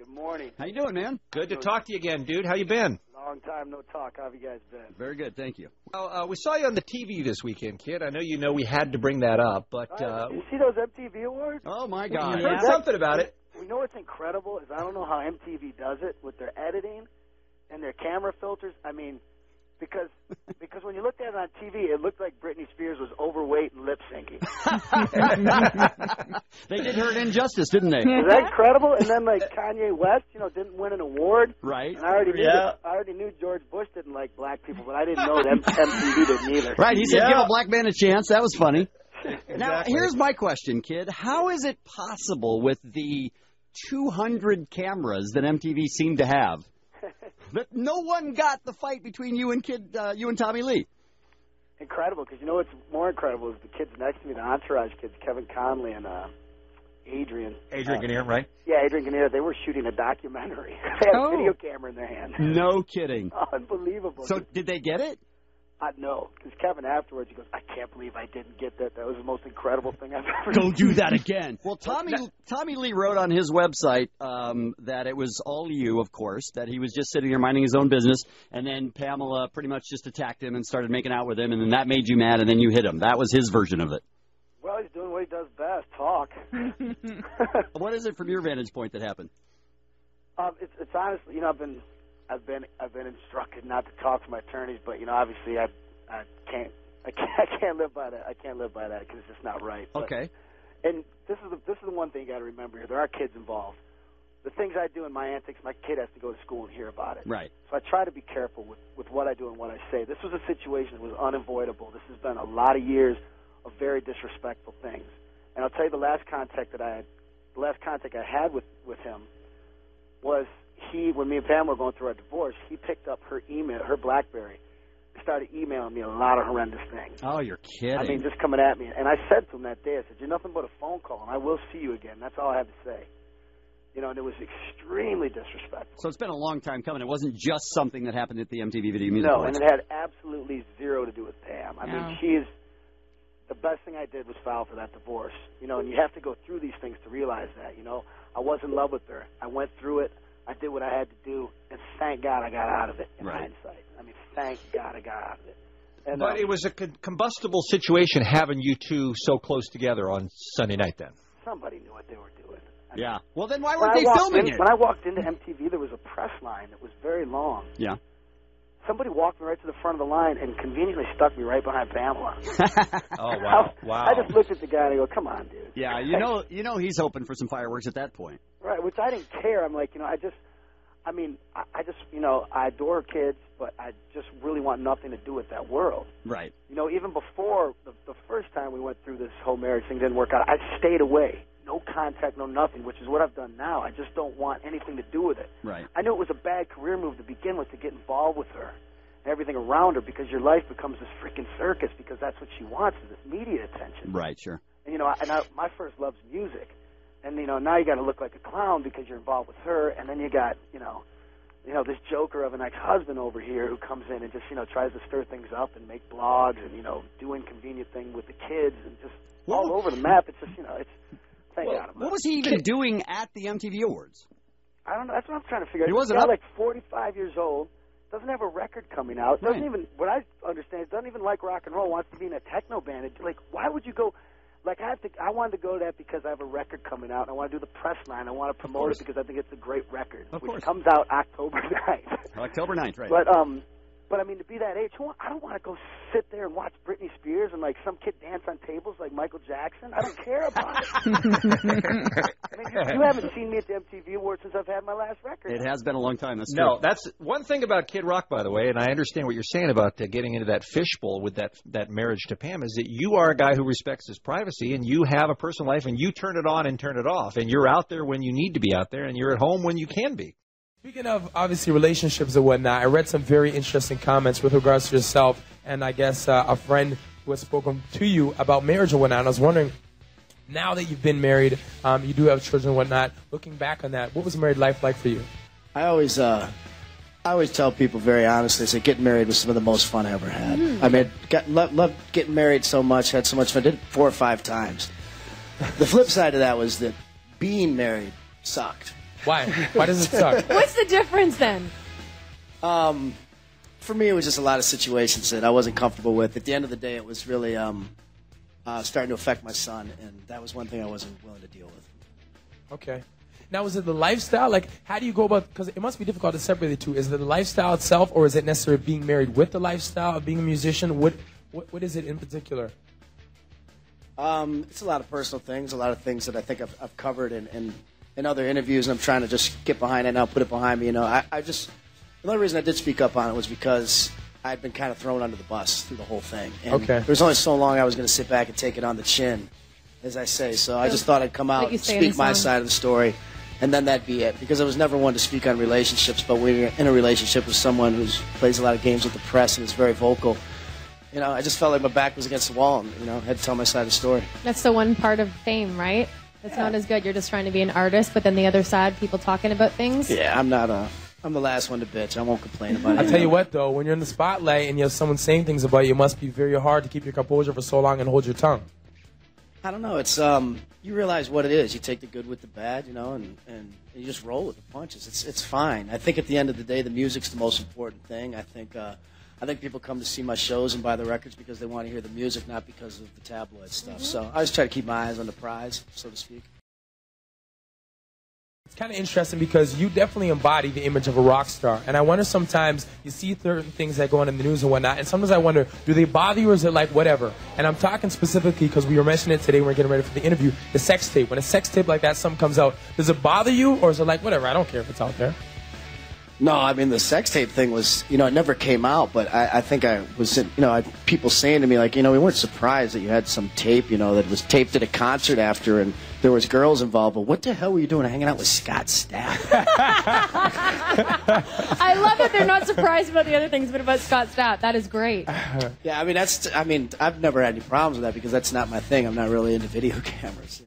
Good morning. How you doing, man? Good to talk to you again, dude. How you been? Long time no talk. How have you guys been? Very good, thank you. Well, we saw you on the TV this weekend, kid. I know we had to bring that up, but... Did you see those MTV Awards? Oh, my God. I heard something about it. You know what's incredible is I don't know how MTV does it with their editing and their camera filters. I mean, because when you looked at it on TV, it looked like Britney Spears was overweight and lip syncing. They did her an injustice, didn't they? Is that incredible? And then, like, Kanye West, didn't win an award. Right. And I already knew George Bush didn't like black people, but I didn't know that MTV didn't either. Right, he said give a black man a chance. That was funny. Exactly. Now, here's my question, kid. How is it possible with the 200 cameras that MTV seemed to have that no one got the fight between you and Tommy Lee? Incredible, because you know what's more incredible is the kids next to me, the Entourage kids, Kevin Conley and Adrian. Adrian Ganir, right? Yeah, Adrian Ganir. They were shooting a documentary. They had a video camera in their hand. No kidding. Unbelievable. So did they get it? No, because Kevin afterwards, he goes, I can't believe I didn't get that. That was the most incredible thing I've ever seen. Go do that again. Well, Tommy Lee wrote on his website that it was all you, of course, that he was just sitting there minding his own business, and then Pamela pretty much just attacked him and started making out with him, and then that made you mad, and then you hit him. That was his version of it. Well, he's doing what he does best, talk. What is it from your vantage point that happened? It's honestly, I've been instructed not to talk to my attorneys, but obviously I can't live by that. I can't live by that because it's just not right. Okay. And this is the one thing you got to remember here. There are kids involved. The things I do in my antics, my kid has to go to school and hear about it. Right. So I try to be careful with what I do and what I say. This was a situation that was unavoidable. This has been a lot of years of very disrespectful things. And I'll tell you the last contact I had with him was when me and Pam were going through our divorce, he picked up her email, her BlackBerry, and started emailing me a lot of horrendous things. Oh, you're kidding. I mean, just coming at me. And I said to him that day, I said, you're nothing but a phone call, and I will see you again. That's all I had to say. And it was extremely disrespectful. So it's been a long time coming. It wasn't just something that happened at the MTV Video Music Awards. No, and it had absolutely zero to do with Pam. I mean, she is... The best thing I did was file for that divorce. And you have to go through these things to realize that. I was in love with her. I went through it. I did what I had to do, and thank God I got out of it in hindsight. I mean, thank God I got out of it. And, but it was a combustible situation having you two so close together on Sunday night then. Somebody knew what they were doing. Well, then why weren't they filming it? When I walked into MTV, there was a press line that was very long. Yeah. Somebody walked me right to the front of the line and conveniently stuck me right behind Pamela. Oh, wow. Wow. I just looked at the guy and I go, come on, dude. Yeah, you know he's hoping for some fireworks at that point. Right, which I didn't care. I'm like, I adore kids, but I just really want nothing to do with that world. Right. Even before the first time we went through this whole marriage thing didn't work out, I stayed away. No contact, no nothing, which is what I've done now. I just don't want anything to do with it. Right. I knew it was a bad career move to begin with, to get involved with her and everything around her, because your life becomes this freaking circus, because that's what she wants, is this media attention. Right, sure. And, my first love's music. And, now you got to look like a clown because you're involved with her, and then you got, this joker of an ex-husband over here who comes in and just, tries to stir things up and make blogs and, do inconvenient thing with the kids and just all over the map. It's just, it's... What was he even doing at the MTV Awards? I don't know. That's what I'm trying to figure out. He wasn't like 45 years old, doesn't have a record coming out, doesn't even, what I understand, doesn't even like rock and roll, wants to be in a techno band. It's like, why would you go... Like, I wanted to go to that because I have a record coming out, and I want to do the press line. I want to promote it because I think it's a great record, which comes out October 9th. October 9th, right. But I mean, to be that age, I don't want to go sit there and watch Britney Spears and, like, some kid dance on tables like Michael Jackson. I don't care about it. I mean, you haven't seen me at the MTV Awards since I've had my last record. It has been a long time. That's true. No, that's one thing about Kid Rock, by the way, and I understand what you're saying about getting into that fishbowl with that marriage to Pam, is that you are a guy who respects his privacy, and you have a personal life, and you turn it on and turn it off, and you're out there when you need to be out there, and you're at home when you can be. Speaking of, obviously, relationships and whatnot, I read some very interesting comments with regards to yourself and, I guess, a friend who has spoken to you about marriage and whatnot. And I was wondering, now that you've been married, you do have children and whatnot, looking back on that, what was married life like for you? I always tell people very honestly, I say getting married was some of the most fun I ever had. I mean, loved getting married so much, had so much fun. Did it 4 or 5 times. The flip side of that was that being married sucked. Why? Why does it suck? What's the difference then? For me, it was just a lot of situations that I wasn't comfortable with. At the end of the day, it was really starting to affect my son, and that was one thing I wasn't willing to deal with. Okay. Now, is it the lifestyle? Like, how do you go about, because it must be difficult to separate the two. Is it the lifestyle itself, or is it necessarily being married with the lifestyle of being a musician? What is it in particular? It's a lot of personal things, a lot of things that I think I've covered in other interviews, and I'm trying to just get behind it now, put it behind me. You know, the only reason I did speak up on it was because I'd been kind of thrown under the bus through the whole thing. And okay. There was only so long I was going to sit back and take it on the chin, as I say. So I just thought I'd come out and speak my side of the story, and then that'd be it. Because I was never one to speak on relationships, but when you're in a relationship with someone who plays a lot of games with the press and is very vocal, you know, I just felt like my back was against the wall, and, you know, I had to tell my side of the story. That's the one part of fame, right? That's not as good. You're just trying to be an artist, but then the other side, people talking about things. Yeah, I'm the last one to bitch. I won't complain about it. I'll tell you what, though, when you're in the spotlight and you have someone saying things about you, it must be very hard to keep your composure for so long and hold your tongue. I don't know. It's you realize what it is. You take the good with the bad, you know, and you just roll with the punches. It's fine. I think at the end of the day, the music's the most important thing. I think people come to see my shows and buy the records because they want to hear the music, not because of the tabloid stuff. Mm-hmm. So I just try to keep my eyes on the prize, so to speak. It's kind of interesting because you definitely embody the image of a rock star. And I wonder sometimes, you see certain things that go on in the news and whatnot, and sometimes I wonder, do they bother you or is it like whatever? And I'm talking specifically because we were mentioning it today when we were getting ready for the interview, the sex tape. When a sex tape like that, something comes out, does it bother you or is it like whatever, I don't care if it's out there? No, I mean, the sex tape thing was, you know, it never came out, but I think I was, you know, people saying to me, like, you know, we weren't surprised that you had some tape, you know, that was taped at a concert after and there was girls involved, but what the hell were you doing hanging out with Scott Stapp? I love that they're not surprised about the other things, but about Scott Stapp. That is great. Yeah, I mean, I've never had any problems with that because that's not my thing. I'm not really into video cameras.